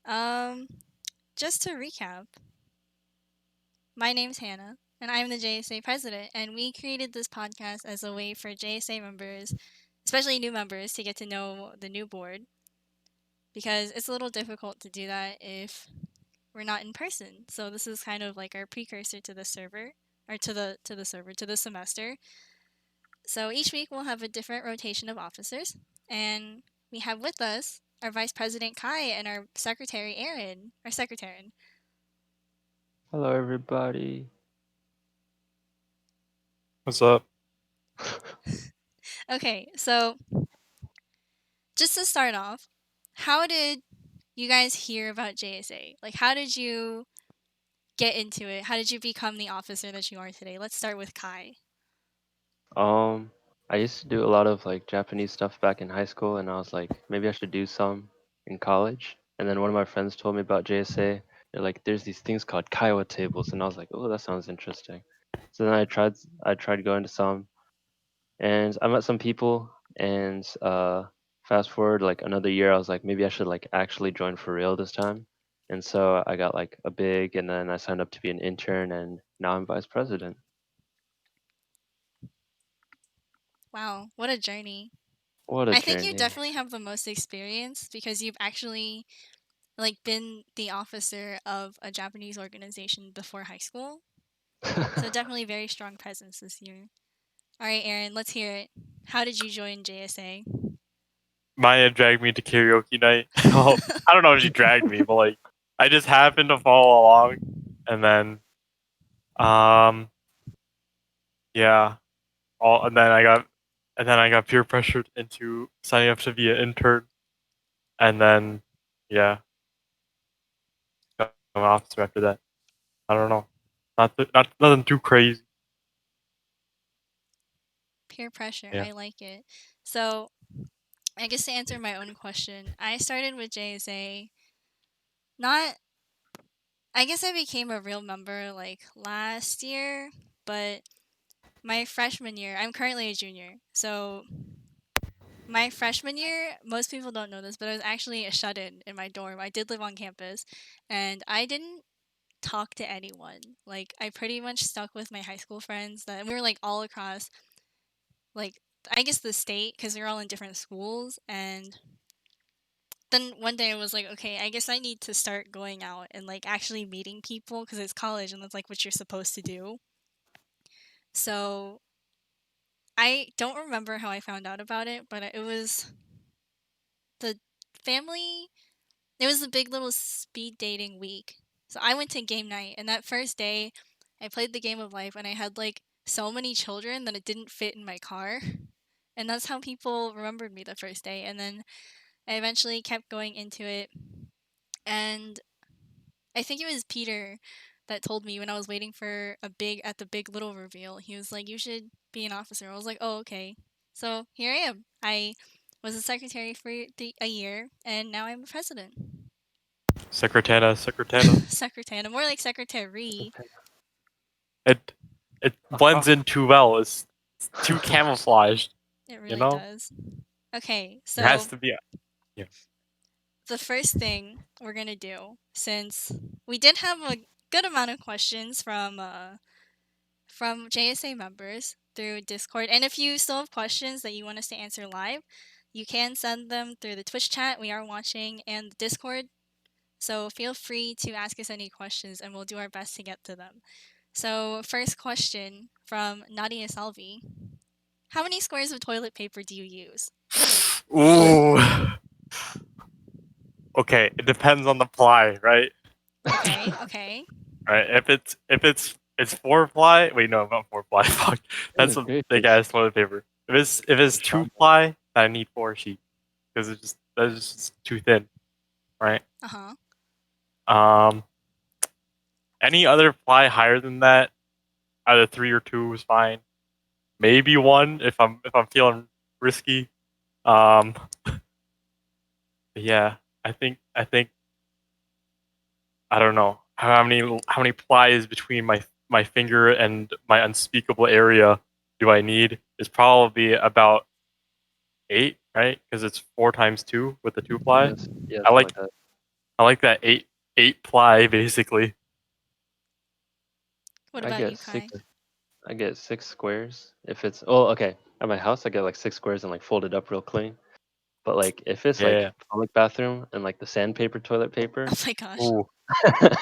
Um, just to recap, my name's Hannah, and I'm the JSA president, and we created this podcast as a way for JSA members, especially new members, to get to know the new board because it's a little difficult to do that if we're not in person. So this is kind of like our precursor to the server or to the semester. So each week we'll have a different rotation of officers, and we have with us our Vice President Kai and our Secretary Aaron, our Secretary. Hello, everybody. What's up? Okay, so just to start off, how did you guys hear about JSA? Like, how did you get into it? How did you become the officer that you are today? Let's start with Kai. Um, I used to do a lot of like Japanese stuff back in high school, and I was like, maybe I should do some in college. And then one of my friends told me about JSA. They're like, there's these things called Kiowa tables, and I was like, oh, that sounds interesting. So then I tried going to some, and I met some people, and fast forward like another year, I was like, maybe I should like actually join for real this time. And so I got like a big, and then I signed up to be an intern, and now I'm vice president. Wow, what a journey. What a I think you journey. definitely have the most experience because you've actually like been the officer of a Japanese organization before high school. So definitely very strong presence this year. All right, Aaron, let's hear it. How did you join JSA? Maya dragged me to karaoke night. Well, I don't know if she dragged me, but like I just happened to follow along, and then um yeah, all and then I got peer pressured into signing up to be an intern, and then yeah, got an officer after that. I don't know, not nothing too crazy. Peer pressure, Yeah, I like it. So I guess to answer my own question, I started with JSA. Not, I guess I became a real member like last year, but my freshman year, I'm currently a junior. So my freshman year, most people don't know this, but I was actually a shut in my dorm. I did live on campus, and I didn't talk to anyone. Like, I pretty much stuck with my high school friends that we were like all across, like, I guess the state, because we were all in different schools. And then one day I was like, okay, I guess I need to start going out and like actually meeting people because it's college and that's like what you're supposed to do. So I don't remember how I found out about it, but it was the family. It was a big little speed dating week. So I went to game night, and that first day, I played the game of life, and I had like so many children that it didn't fit in my car. And that's how people remembered me the first day. And then I eventually kept going into it. And I think it was Peter that told me when I was waiting for the big little reveal. He was like, "You should be an officer." I was like, "Oh, okay." So here I am. I was a secretary for a year, and now I'm a president. Secretana. Secretary, more like secretary. It it blends in too well. It's too camouflaged. It You really know, does. Okay, it has so to be. Yeah. the first thing we're gonna do, since we did have a good amount of questions from JSA members through Discord, and if you still have questions that you want us to answer live, you can send them through the Twitch chat we are watching and the Discord. So feel free to ask us any questions, and we'll do our best to get to them. So first question from Nadia Salvi: how many squares of toilet paper do you use? Ooh. Okay, it depends on the ply, right? Okay, okay. Right. If it's 4 ply. Wait, no, not 4 ply. Fuck, that's Goodness a big gracious. ass toilet paper. If it's I'm two shocked. ply, I need 4 sheets because that's just too thin, right? Uh huh. Um, any other ply higher than that, either 3 or 2 is fine. Maybe 1 if I'm feeling risky. Um, yeah, I think I don't know how many plies between my finger and my unspeakable area do I need? Is probably about 8, right? Because it's 4 times 2 with the 2 ply. Yes, yes, I something like like that. I like that eight ply basically. What I about get you, Kai? six. I get 6 squares. If it's okay. At my house, I get like 6 squares and like folded up real clean. But like if it's like Yeah. public bathroom and like the sandpaper toilet paper, Oh my gosh. Ooh,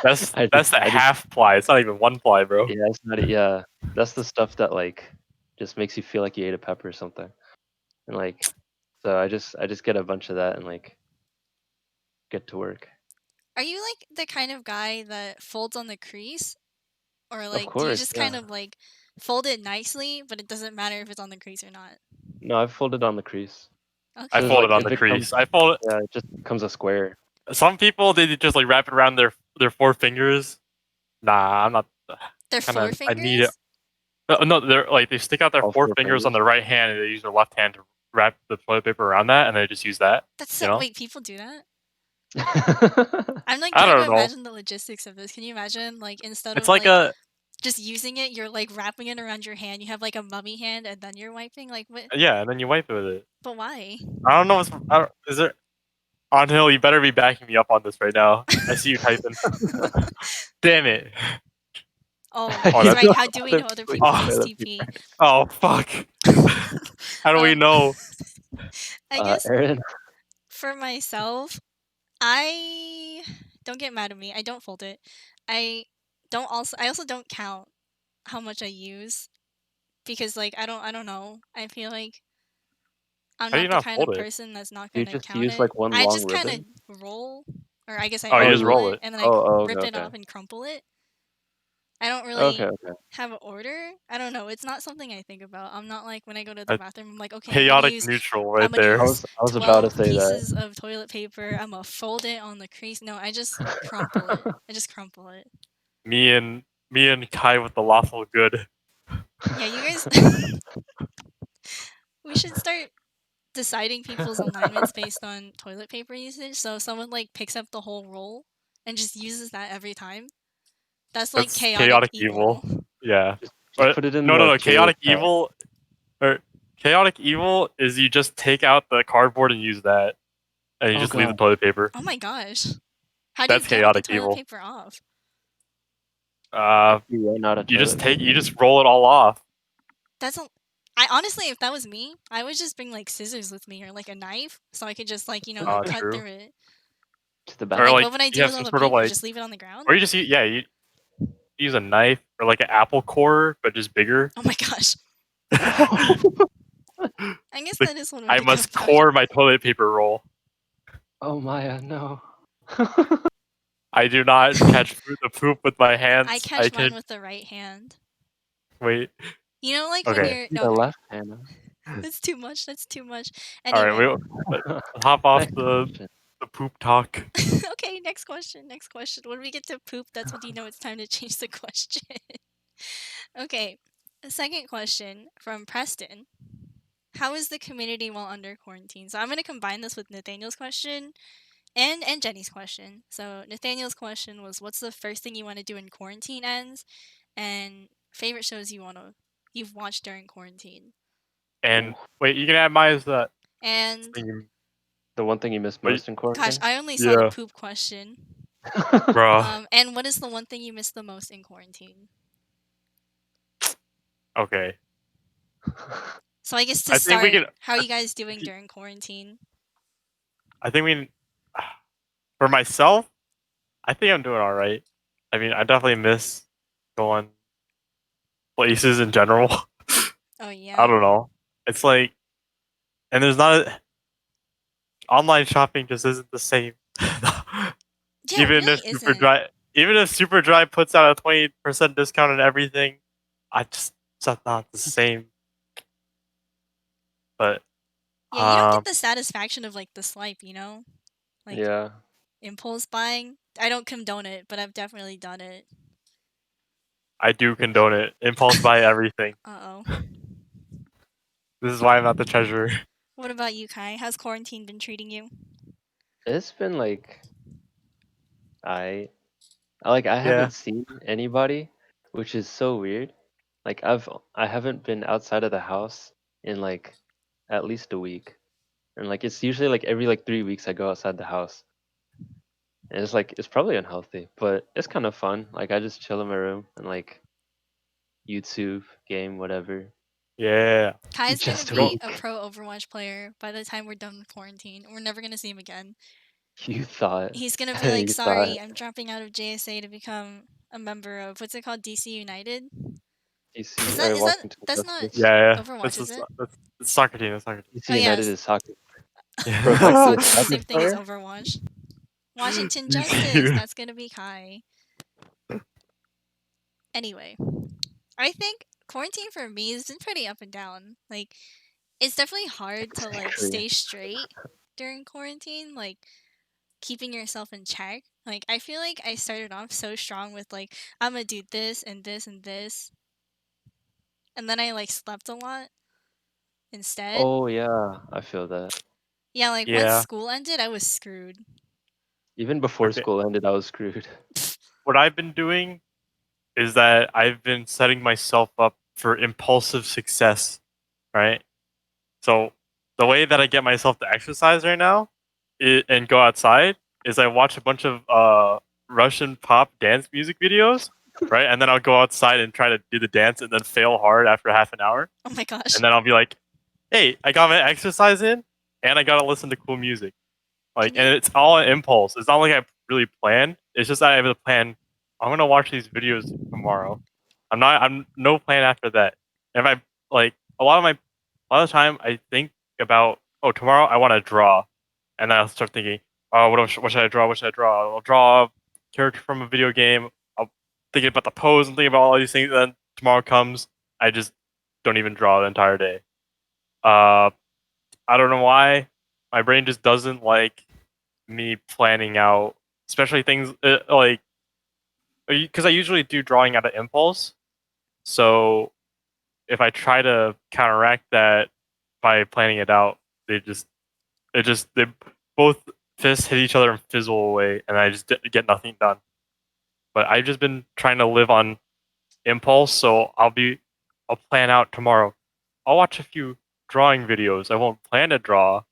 that's I just that's the I just half ply. It's not even one ply, bro. yeah, it's not yeah. That's the stuff that like just makes you feel like you ate a pepper or something. And like so I just get a bunch of that and like get to work. Are you like the kind of guy that folds on the crease? Or Of like do you course, just kind yeah. of like fold it nicely, but it doesn't matter if it's on the crease or not? No, I've folded on the crease. I Cause Okay. fold it like on if the it comes crease. I fold yeah, it just becomes a square. it. Some people they just like wrap it around their four fingers. Nah, I'm not. They're Kind four of. I need it. fingers? No, they're like they stick out their All four four fingers on fingers. their right hand, and they use their left hand to wrap the toilet paper around that, and they just use that. That's You so know? wait, people do that? I'm like I trying to don't know. imagine the logistics of this. Can you imagine like instead It's of like like a just using it, you're like wrapping it around your hand. You have like a mummy hand and then you're wiping? Like what yeah, and then you wipe it with it. but why? I don't know. Is there on Hill? You better be backing me up on this right now. I see you typing. Damn it. Oh, Oh, he's that's. right. How do we know other People use people Oh, use toilet TP? paper. oh fuck. How do we um know? I guess Aaron, for myself, I don't get mad at me. I don't fold it. I I also don't count how much I use because like I don't know. I feel like I'm How do you not the not kind of fold it? person that's not you gonna just count use it. like one I long just kind ribbon. of roll, or I guess I Oh, you Oh, just you unroll roll it it. and then I oh okay rip it okay off and crumple it. I don't okay really okay. have an order. I don't know. It's not something I think about. I'm not like when I go to the A bathroom, I'm like, okay, chaotic neutral right I'm gonna there. use I was about to 12 say that. pieces of toilet paper. I'm gonna fold it on the crease. No, I just crumple it. I just crumple it. Me and me and Kai with the lawful good. Yeah, you guys. We should start deciding people's alignments based on toilet paper usage. So if someone like picks up the whole roll and just uses that every time, that's like That's chaotic chaotic evil. evil. Yeah. Just Or put it in no, no, the no. queue with Chaotic evil or chaotic evil is you just take out the cardboard and use that, and you oh just leave the god. toilet paper. Oh my gosh. How do you That's get all the chaotic toilet evil. paper off? Uh, After you run out of toilet you paper. just roll it all off. That's a I honestly, if that was me, I would just bring like scissors with me or like a knife so I could just like, cut True. through it. To the But Or like bathroom. what like would I you do have with all some the sort of paper? like, Just leave it on the ground? or you just you use a knife or like an apple core, but just bigger. Oh my gosh. I guess Like, that is one way I to go must about it. core my toilet paper roll. Oh Maya, no. I do not catch the poop with my I hands. I catch mine can with the right hand. wait. You know, like when Okay. you're See no, the okay. left hand. That's too much. That's too much. All right. Anyway, We'll let- hop off Next the question. poop talk. okay. Next question. Next question. When we get to poop, that's when you know it's time to change the question. Okay. Second question from Preston. How is the community while under quarantine? So I'm gonna combine this with Nathaniel's question and Jenny's question. So Nathaniel's question was, "What's the first thing you want to do when quarantine ends?" And favorite shows you've watched during quarantine. And Ooh, wait, you can add mine as the And thing. the one thing you miss Wait, most in gosh, quarantine? I only saw the yeah, poop question. bro. And what is the one thing you miss the most in quarantine? Okay. So I guess to I think we start, can. how are you guys If doing you, during quarantine? I think we. For myself, I think I'm doing all right. I mean, I definitely miss going places in general. Oh I yeah. don't know. It's like, and there's not online shopping just isn't the same. Yeah, it even really if isn't. Even if Superdry puts out a 20% discount on everything, I just it's not the same. But Yeah, you don't get um, the satisfaction of like the swipe, Like Yeah. impulse buying. I don't condone it, but I've definitely done it. I do condone it. Impulse buy everything. Uh-oh. This is why I'm not the treasurer. What about you, Kai? How's quarantine been treating you? It's been like I Yeah, haven't seen anybody, which is so weird. Like I haven't been outside of the house in like at least a week. And like it's usually like every like 3 weeks I go outside the house. And it's probably unhealthy, but it's kind of fun. Like I just chill in my room and like YouTube, game, whatever. Yeah. Kai's gonna Just a be Don't. a week. pro Overwatch player by the time we're done with quarantine. We're never gonna see him again. You thought. He's gonna be like, You thought "Sorry, I'm dropping out of JSA to become a member of what's it called, DC United." Is DC that or is that Washington that's not Justice. Yeah, yeah. Overwatch, That's is it? it's soccer team. It's soccer team. Oh DC United yes. is soccer. Bro, if I could So be Yeah. a it's the soccer same thing as player, Overwatch. Washington Justice, DC. that's gonna be Kai. Anyway, I think quarantine for me has been pretty up and down. Like, it's definitely hard to like exactly. stay straight during quarantine, like keeping yourself in check. Like, I feel like I started off so strong with like I'm gonna do this and this and this, and then I like slept a lot instead. Oh yeah, I feel that. Yeah, like once Yeah. school ended, I was screwed. Even before Okay. school ended, I was screwed. What I've been doing is that I've been setting myself up for impulsive success, right? So the way that I get myself to exercise right now and go outside is I watch a bunch of Russian pop dance music videos, right? And then I'll go outside and try to do the dance and then fail hard after half an hour. Oh my gosh. And then I'll be like, hey, I got my exercise in and I got to listen to cool music. Like, Can and you it's all an impulse. It's not like I really planned. It's just that I have a plan. I'm gonna watch these videos tomorrow. I'm no plan after that. And if I like a lot of the time I think about, oh, tomorrow I want to draw, and then I'll start thinking, oh, what should I draw? What should I draw? I'll draw a character from a video game. I'll thinking about the pose and thinking about all these things. And then tomorrow comes, I just don't even draw the entire day. Uh, I don't know why. My brain just doesn't like me planning out, especially things like because I usually do drawing out of impulse. So if I try to counteract that by planning it out, they both fists hit each other and fizzle away, and I just get nothing done. But I've just been trying to live on impulse, so I'll plan out tomorrow. I'll watch a few drawing videos. I won't plan to draw,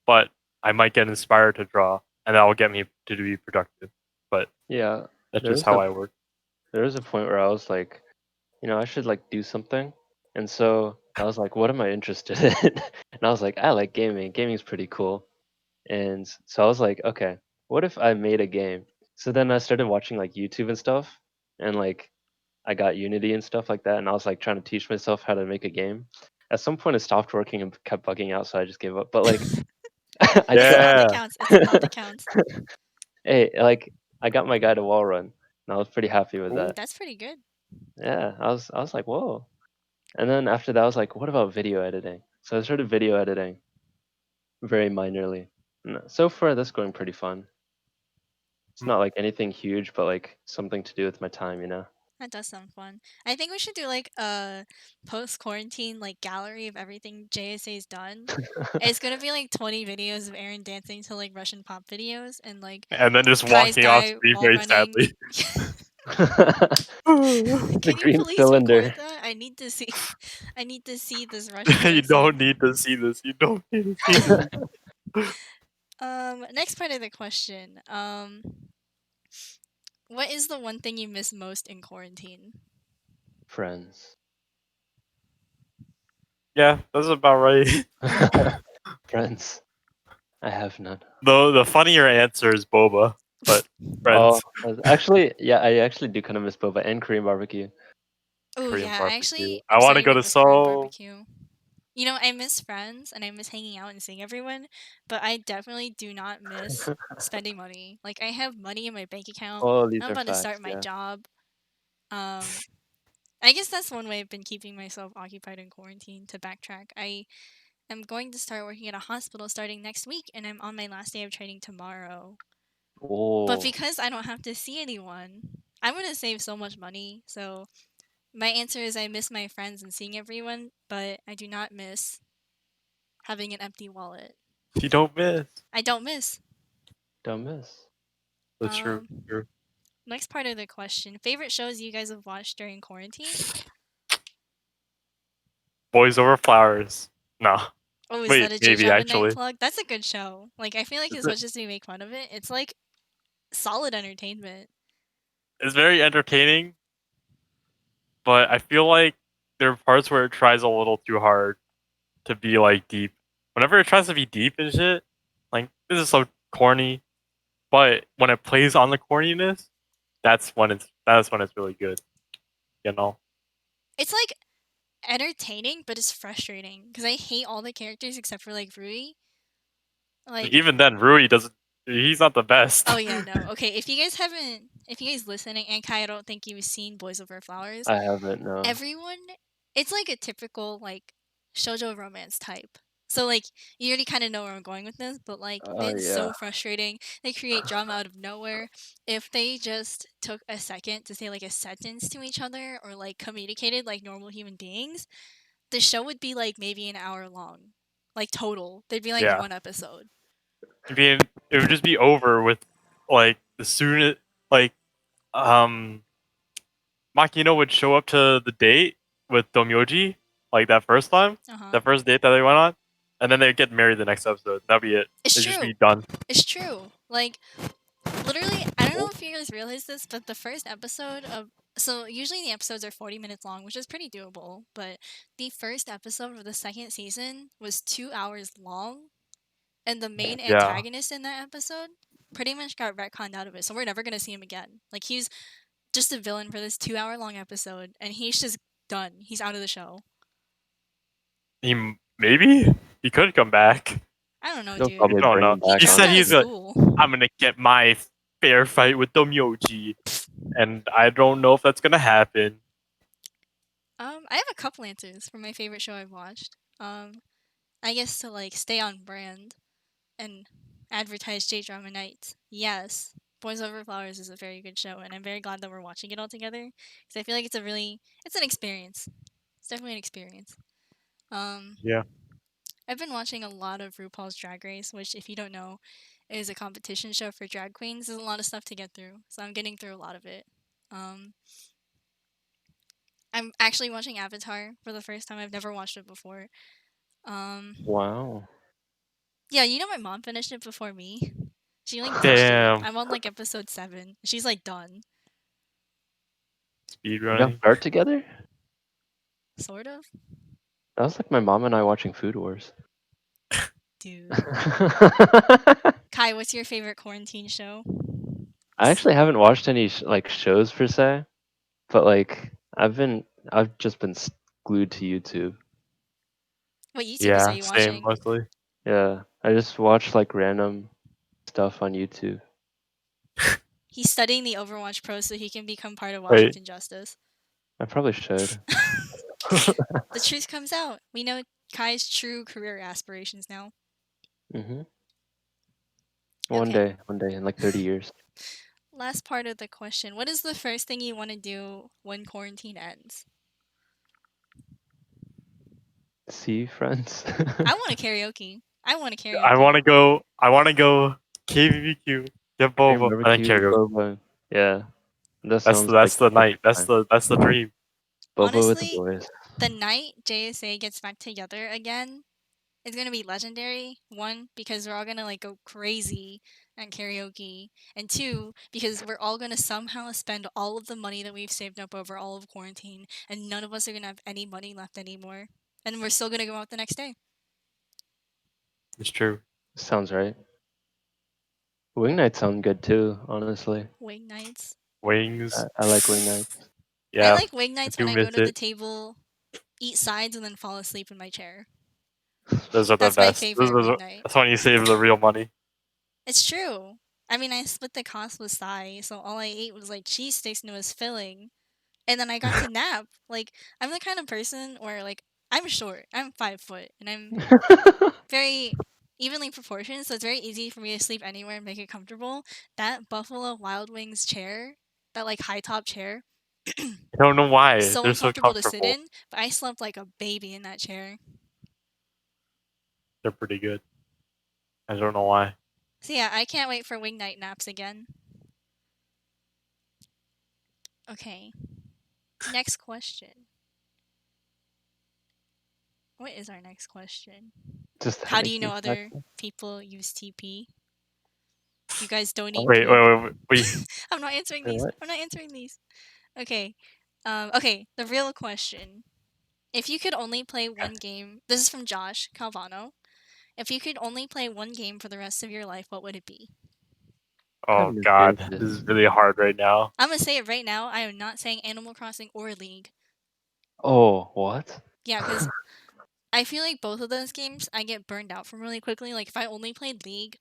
but I might get inspired to draw, and that will get me to be productive. But Yeah, that's there just was how a I work. there was a point where I was like, I should like do something. And so I was like, what am I interested in? And I was like, I like gaming. Gaming's pretty cool. And so I was like, okay, what if I made a game? So then I started watching like YouTube and stuff, and like I got Unity and stuff like that, and I was like trying to teach myself how to make a game. At some point, it stopped working and kept bugging out, so I just gave up. But like, I It's a tried. thought that Yeah, counts. It's a thought that counts. Hey, like I got my guy to wall run, and I was pretty happy with ooh, that. That's pretty good. Yeah, I was like, whoa. And then after that, I was like, what about video editing? So I started video editing very minorly. And so far, that's going pretty fun. It's mm, not like anything huge, but like something to do with my time. That does sound fun. I think we should do like a post quarantine like gallery of everything JSA's done. It's gonna be like 20 videos of Aaron dancing to like Russian pop videos and like and then just Kai's walking off guy screen wall very running. sadly. The Can you green please record cylinder. that? I need to see. I need to see this Russian You don't dancing. need to see this. You don't need to see this. Next part of the question. What is the one thing you miss most in quarantine? Friends. Yeah, that's about right. Friends. I have none. Though the funnier answer is boba, but Oh, friends, actually, yeah, I actually do kind of miss boba and Korean barbecue. Oh Korean yeah, I barbecue. actually I am want to starting go to to miss Korean Seoul. barbecue. You know, I miss friends and I miss hanging out and seeing everyone, but I definitely do not miss spending money. Like I have money in my bank account. Oh, these I'm are about to facts. start my Yeah. job. Um, I guess that's one way I've been keeping myself occupied in quarantine. To backtrack, I am going to start working at a hospital starting next week, and I'm on my last day of training tomorrow. But Oh, because I don't have to see anyone, I'm gonna save so much money. So my answer is I miss my friends and seeing everyone, but I do not miss having an empty wallet. You don't miss. I don't miss. don't miss. That's true. Um, True. Next part of the question: favorite shows you guys have watched during quarantine? Boys over flowers. No. Oh, is that Wait, a J maybe Java Night actually. plug? That's a good show. Like I feel like Is as it? much as we make fun of it, it's like solid entertainment. It's very entertaining, but I feel like there are parts where it tries a little too hard to be like deep. Whenever it tries to be deep and shit, like this is so corny. But when it plays on the corniness, that's when it's really good. You know, It's like entertaining, but it's frustrating because I hate all the characters except for like Rui. Like, even then, Rui doesn't. He's not the best. oh yeah, no. Okay, if you guys listening, and Kai, I don't think you've seen Boys Over Flowers. I haven't, no. Everyone, it's like a typical like shoujo romance type. So like you already kind of know where I'm going with this, but like Oh it's yeah. so frustrating. They create drama out of nowhere. If they just took a second to say like a sentence to each other or like communicated like normal human beings, the show would be like maybe an hour long, like total. There'd be like Yeah, one episode. being it would just be over with like the soon like um Makino would show up to the date with Domyoji like that first time, Uh huh. that first date that they went on, and then they'd get married the next episode. That'd be it. It's It'd just true. be done. It's true. Like literally, I don't know if you guys realize this, but the first episode of so usually the episodes are 40 minutes long, which is pretty doable, but the first episode of the second season was 2 hours long, and the main Yeah, antagonist in that episode pretty much got retconned out of it. So we're never going to see him again. Like he's just a villain for this 2 hour long episode and he's just done. He's out of the show. maybe he could come back. I don't know, They'll dude. You probably don't bring know. him He back, He dropped said out of he's honestly. school. I'm gonna get my fair fight with Domyoji, and I don't know if that's gonna happen. I have a couple answers for my favorite show I've watched. I guess to like stay on brand and advertise J Drama Nights. Yes, Boys Over Flowers is a very good show, and I'm very glad that we're watching it all together because I feel like it's an experience. It's definitely an experience. Um, Yeah, I've been watching a lot of RuPaul's Drag Race, which, if you don't know, is a competition show for drag queens. There's a lot of stuff to get through, so I'm getting through a lot of it. Um, I'm actually watching Avatar for the first time. I've never watched it before. Um, Wow. yeah, you know my mom finished it before me. She like binged it. damn, I'm on like episode 7. She's like done, speed You guys running. start together? sort of. That was like my mom and I watching Food Wars. Dude, Kai, what's your favorite quarantine show? I actually haven't watched any like shows per se, but like I've just been glued to YouTube. What YouTubers are Yeah, you same watching? mostly. Yeah, I just watch like random stuff on YouTube. He's studying the Overwatch Pro so he can become part of Wait, Washington Justice. I probably should. The truth comes out. We know Kai's true career aspirations now. hmm Okay. One day in like 30 years. Last part of the question. What is the first thing you want to do when quarantine ends? See, friends. I want to karaoke. I want to I want karaoke. to go. I want to go KBBQ, get Hey, boba, and then barbecue, karaoke. boba. Yeah, that That's sounds like that's the the night. perfect That's time. the dream. Boba with the Honestly, boys. the night JSA gets back together again is gonna be legendary. One, because we're all gonna like go crazy at karaoke, and two, because we're all gonna somehow spend all of the money that we've saved up over all of quarantine, and none of us are gonna have any money left anymore, and we're still gonna go out the next day. It's true. Sounds right. Wing nights sound good too, honestly. Wing nights. Wings. I like wing nights. I Yeah, like wing I nights when do I go miss to the it. table, eat sides, and then fall asleep in my chair. Those are the That's my best. favorite wing night. That's when you save the real money. It's true. I mean, I split the cost with Sai, so all I ate was like cheese sticks and it was filling. And then I got to nap. Like, I'm the kind of person where, like, I'm short. I'm 5 foot, and I'm very evenly proportioned, so it's very easy for me to sleep anywhere and make it comfortable. That Buffalo Wild Wings chair, that, like, high top chair, I don't know why so they're so uncomfortable to sit comfortable. in, but I slept like a baby in that chair. They're pretty good. I don't know why. So, yeah, I can't wait for wing night naps again. Okay. Next question. What is our next question? Just that How do makes you me know other excited. people use TP? You guys don't need Wait, proof. wait. I'm not answering Wait, these. what? I'm not answering these. Okay. Okay, the real question. If you could only play one game, this is from Josh Calvano. If you could only play one game for the rest of your life, what would it be? Oh Goodness god, this gracious. is really hard right now. I'm gonna say it right now. I am not saying Animal Crossing or League. Oh, what? Yeah, because I feel like both of those games I get burned out from really quickly. Like, if I only played League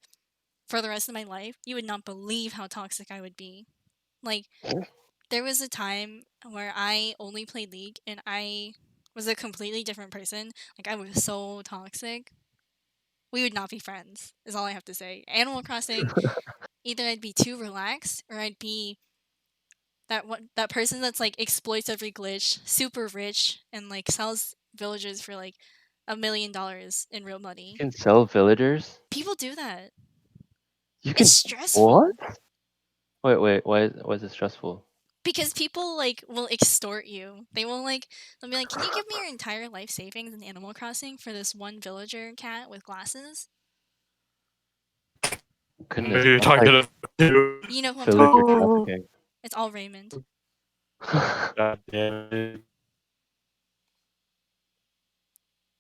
for the rest of my life, you would not believe how toxic I would be. Like, there was a time where I only played League and I was a completely different person. Like, I was so toxic. We would not be friends, is all I have to say. Animal Crossing, either I'd be too relaxed or I'd be that person that's like exploits every glitch, super rich, and like sells villagers for like $1 million in real You money. can sell villagers? People do that. You It's can what? stressful Wait, why is it stressful? because people like will extort you. They'll be like, "Can you give me your entire life savings in Animal Crossing for this one villager cat with glasses?" Maybe Goodness, you're that's talking like to you. You know who I'm talking villager about. trafficking. It's all Raymond. God damn it.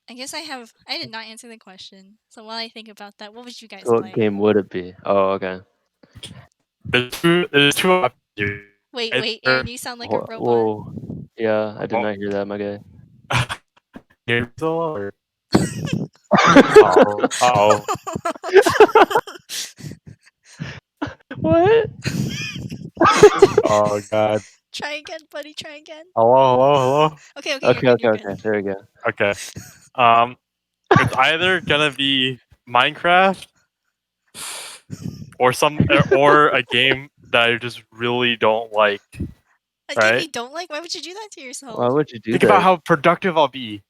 I did not answer the question. So while I think about that, what would you guys So what play? game would it be? Oh, okay. There's two options here. Wait, Aaron, Either you sound like a robot. Whoa. Yeah, I did oh, not hear that, my guy. or oh, What? oh god. Try again, buddy. Try again. Hello. Okay, you're Okay, good. okay, You're good. okay. There we go. Okay. Um, it's either gonna be Minecraft or a game that I just really don't like. A game Right? you don't like? Why would you do that to Why yourself? would you do Think about that? how productive I'll be,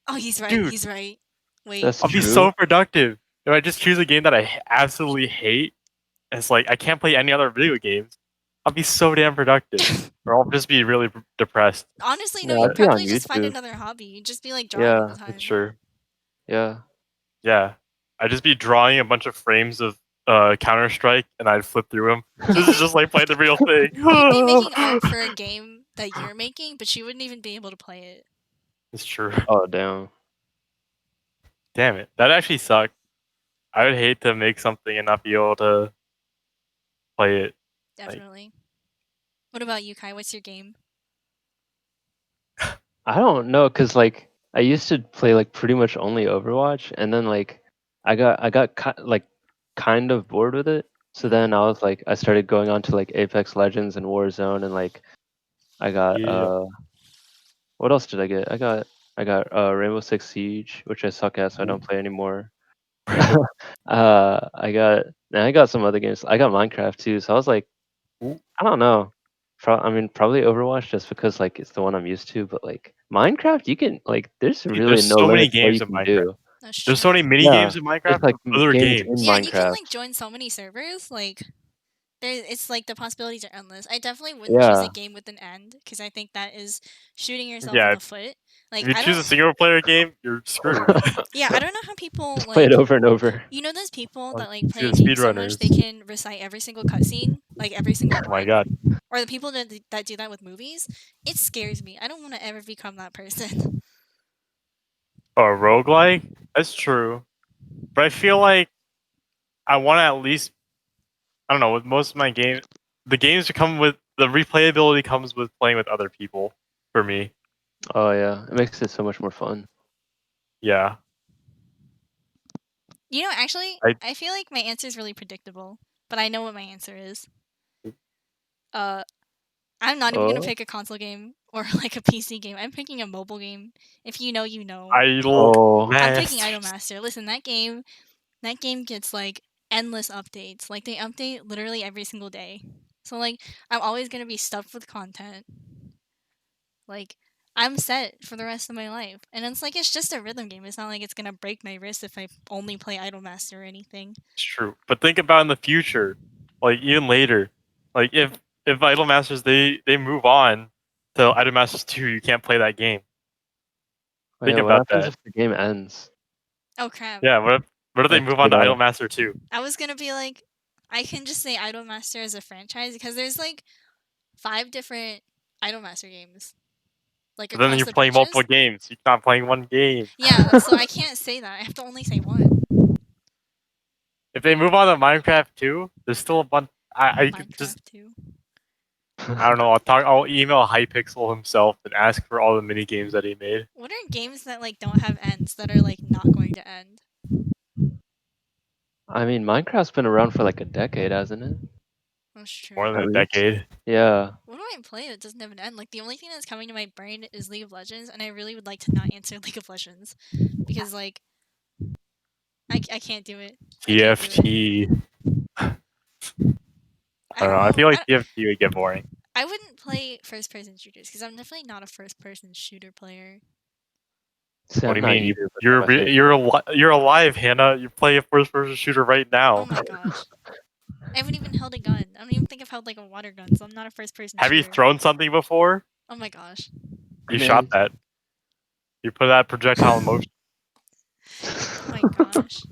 Oh, he's right. dude. He's right. Wait. That's I'll be true. so productive if I just choose a game that I absolutely hate. And it's like I can't play any other video games. I'll be so damn productive, or I'll just be really depressed. Honestly, no, Yeah, you'd I'd be on probably just find YouTube. another hobby. You'd just be like drawing all the Yeah, That's time. true. yeah. Yeah, I'd just be drawing a bunch of frames of Counter Strike, and I'd flip through them. This is just like playing the real thing. You'd be making art for a game that you're making, but you wouldn't even be able to play it. It's true. Oh, damn. Damn it, that actually sucked. I would hate to make something and not be able to play it. Like, Definitely. What about you, Kai? What's your game? I don't know, cause like I used to play like pretty much only Overwatch, and then like like kind of bored with it. So then I was like, I started going on to like Apex Legends and Warzone, and like I got yeah. what else did I get? I got Rainbow Six Siege, which I suck at, so I don't play anymore. I got some other games. I got Minecraft too, so I was like, I don't know. I mean, probably Overwatch just because like it's the one I'm used to. But like Minecraft, you can like there's Dude, really there's no so many limit to what games you in can Minecraft. do. That's There's true. so many mini Yeah, games in there's Minecraft like of other games in games. Yeah, you can Minecraft. like join so many servers. Like, it's like the possibilities are endless. I definitely wouldn't choose a Yeah, game with an end because I think that is shooting yourself in Yeah, the foot. if Like, you I choose don't. a single player game, you're screwed. Yeah, I don't know how people just play it like. over and over. You know those people Like, that like see play a the game so much they speedrunners. can recite every single cutscene, like every single Oh my line, god. or the people that do that with movies. It scares me. I don't want to ever become that person. Oh, a roguelike? That's true. But I feel like I want to at least, I don't know, with most of my game, the games come with, the replayability comes with playing with other people for me. Oh yeah, it makes it so much more fun. Yeah. You know, actually, I, I feel like my answer is really predictable, but I know what my answer is. Uh, I'm not even gonna Oh, pick a console game or like a PC game. I'm picking a mobile game. If you know, you know. Idle oh, I'm picking Idol Masters. Master. Listen, that game gets like endless updates. Like they update literally every single day. So like I'm always gonna be stuffed with content. Like I'm set for the rest of my life. And it's just a rhythm game. It's not like it's gonna break my wrist if I only play Idol Master or anything. It's true. But think about in the future, like even later, like if Idle Masters they move on to Idle Masters 2, you can't play that game. oh Think yeah. What about happens that. if the game ends? Oh crap. Yeah, what if they Like move on straight to Idle up. Master 2? I was gonna be like I can just say Idolmaster as a franchise because there's like 5 different Idolmaster games, like But then across you're the playing multiple branches. games. You're not playing one game. Yeah, so I can't say that. I have to only say one. If they move on to Minecraft 2, there's still a bunch. I could just Minecraft 2. I don't know. I'll email Hypixel himself and ask for all the mini games that he made. What are games that like don't have ends that are like not going to end? I mean, Minecraft's been around for like a decade, hasn't it? That's More true. than At a least. decade. Yeah. What do I play that doesn't have an end? Like the only thing that's coming to my brain is League of Legends, and I really would like to not answer League of Legends because like I can't do it. I can't do it. TFT. I I don't don't know. I know. feel like TFT would get boring. I wouldn't play first person shooters because I'm definitely not a first person shooter player. See, What I'm do you not mean? either, but they're my favorite. You're alive, Hannah. You play a first person shooter right Oh now. my gosh. I haven't even held a gun. I don't even think I've held like a water gun, so I'm not a first person Have you shooter. thrown something before? Oh my gosh. I You shot mean, that. You put that projectile in motion. Oh my gosh.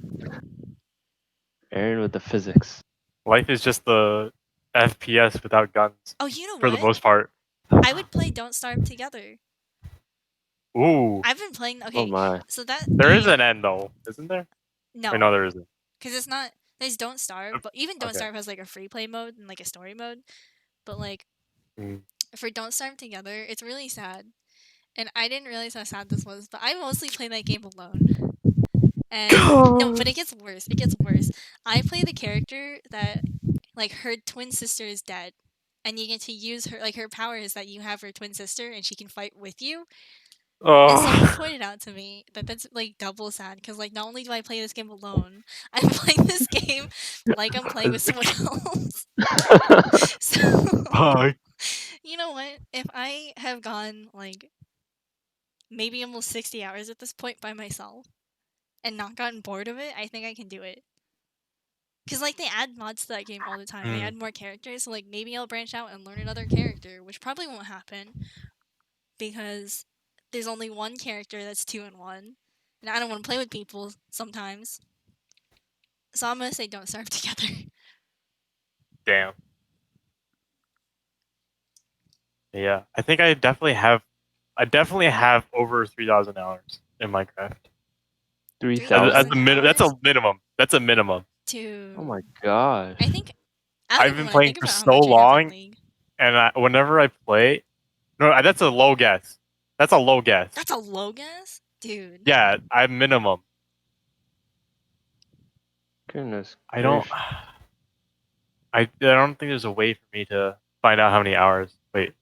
Aaron with the physics. Life is just the FPS without guns Oh, you know for the what? most part. I would play Don't Starve Together. Ooh, I've been playing. Oh Okay, my. so that there is game. an end though, isn't there? Or no, No, there isn't. because it's not. There's Don't Starve, but even Don't Okay. Starve has like a free play mode and like a story mode. But like Mm. for Don't Starve Together, it's really sad. And I didn't realize how sad this was, but I mostly play that game alone. And no, but it gets worse. It gets worse. I play the character that like her twin sister is dead. And you get to use her like her power is that you have her twin sister and she can fight with you. And someone Oh. pointed out to me that that's like double sad because like not only do I play this game alone, I'm playing this game like I'm playing with someone else. So Fuck. you know what? If I have gone like maybe almost 60 hours at this point by myself and not gotten bored of it, I think I can do it. Cause like they add mods to that game all the time. They Hmm. add more characters, so like maybe I'll branch out and learn another character, which probably won't happen because there's only one character that's 2-in-1, and I don't want to play with people sometimes. So I'm gonna say don't starve together. Damn. Yeah, I think I definitely have. I definitely have over 3,000 hours in Minecraft. 3,000? 3,000 That's a hours? minimum. That's a minimum. Oh my Dude. gosh. I think I don't I've even been want to playing think for about how so much I have in long, League. and whenever I play, no, that's a low guess. That's a low guess. That's a low guess? Dude. Yeah, I'm minimum. Goodness I don't. gracious. I don't think there's a way for me to find out how many hours. Wait,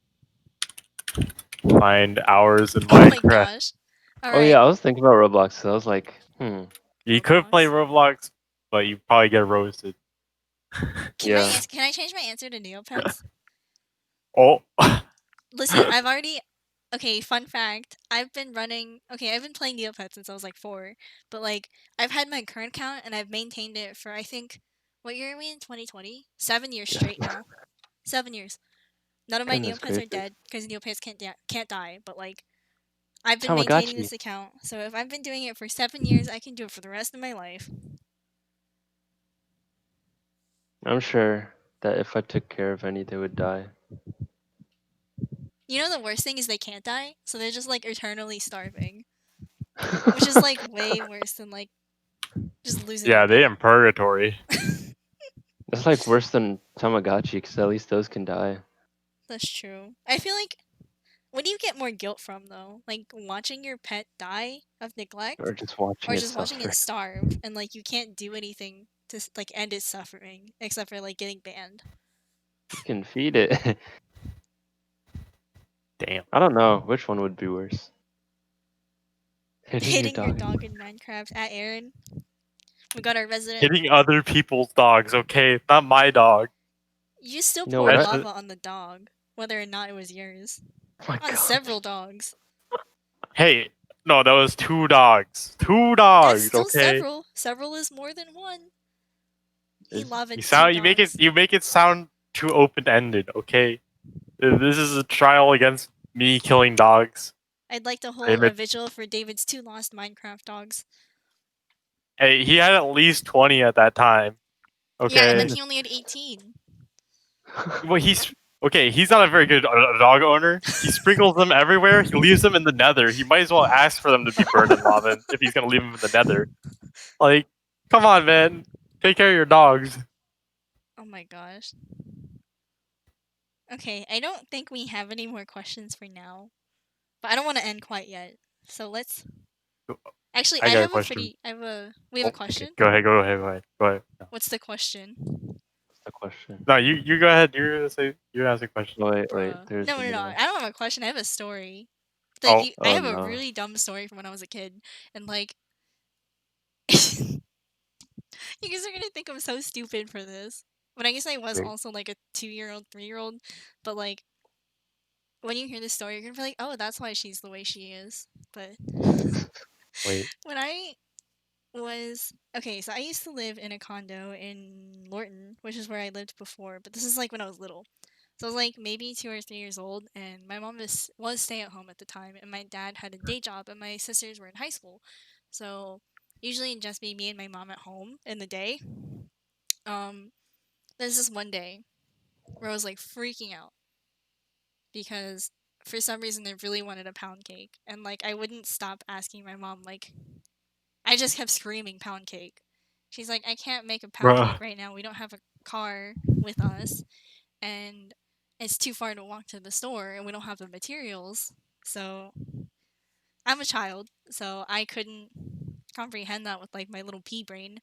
find hours in Oh my Minecraft. gosh. Oh Alright. yeah, I was thinking about Roblox, so I was like, You could play Roblox. Roblox, but you probably get roasted. yeah. Can I change my answer to Neopets? Oh, Listen, I've already. Okay, fun fact. I've been running. Okay, I've been playing Neopets since I was like 4. But like, I've had my current count and I've maintained it for I think. What year are we in? 2020? 7 years straight now. 7 years. None of my Goodness Neopets are gracious. dead because Neopets can't die. But like, I've been maintaining Tamagotchi. this account. So if I've been doing it for 7 years, I can do it for the rest of my life. I'm sure that if I took care of any, they would die. You know the worst thing is they can't die, so they're just like eternally starving, which is like way worse than like just losing yeah, your they pet. in purgatory. That's like worse than Tamagotchi, because at least those can die. That's true. I feel like what do you get more guilt from though? Like watching your pet die of neglect Or just watching or it just watching suffer. it starve and like you can't do anything to like end its suffering except for like getting banned. You can feed it. Damn. I don't know. Which one would be worse? Hitting your Hitting your dog. dog in Minecraft at Aaron. We got our resident. Hitting other people's dogs, okay? Not my dog. You still You know what? poured That's lava on the dog, whether or not it was yours. Oh my On god. several dogs. hey, no, that was 2 dogs. 2 That's dogs, still okay? several. Several is more than one. He Is- lava You 2 sound dogs. you make it sound too open ended, okay? This is a trial against me killing dogs. I'd like to I hold a admit, vigil for David's 2 lost Minecraft dogs. hey, he had at least 20 at that time. Yeah, and then Okay. he only had 18. Well, he's okay. He's not a very good dog owner. He sprinkles them everywhere. He leaves them in the Nether. He might as well ask for them to be burned in lava if he's gonna leave them in the Nether. Like, come on, man. Take care of your dogs. Oh my gosh. Okay, I don't think we have any more questions for now, but I don't want to end quite yet. So let's. Actually, I got a question. We have a Oh, okay. question. Go ahead. Go ahead. Go ahead. Go ahead. No, What's the question? What's the question? no, you go ahead. You're gonna say you ask a question. Oh, wait, Bruh. there's No, no, no. another. I don't have a question. I have a story. Oh, I Oh have a no. really dumb story from when I was a kid, and like, you guys are gonna think I'm so stupid for this. But I guess I was Wait. also like a 2-year-old, 3-year-old. But like, when you hear this story, you're gonna be like, oh, that's why she's the way she is. But wait. when I was okay, so I used to live in a condo in Lorton, which is where I lived before. But this is like when I was little. So I was like maybe 2 or 3 years old, and my mom was stay at home at the time, and my dad had a day job, and my sisters were in high school. So usually it'd just be me and my mom at home in the day. Um, there's this one day where I was like freaking out because for some reason I really wanted a pound cake, and like I wouldn't stop asking my mom. Like I just kept screaming pound cake. She's like, I can't make a pound Bruh. cake right now. We don't have a car with us, and it's too far to walk to the store, and we don't have the materials. So I'm a child, so I couldn't comprehend that with like my little pea brain.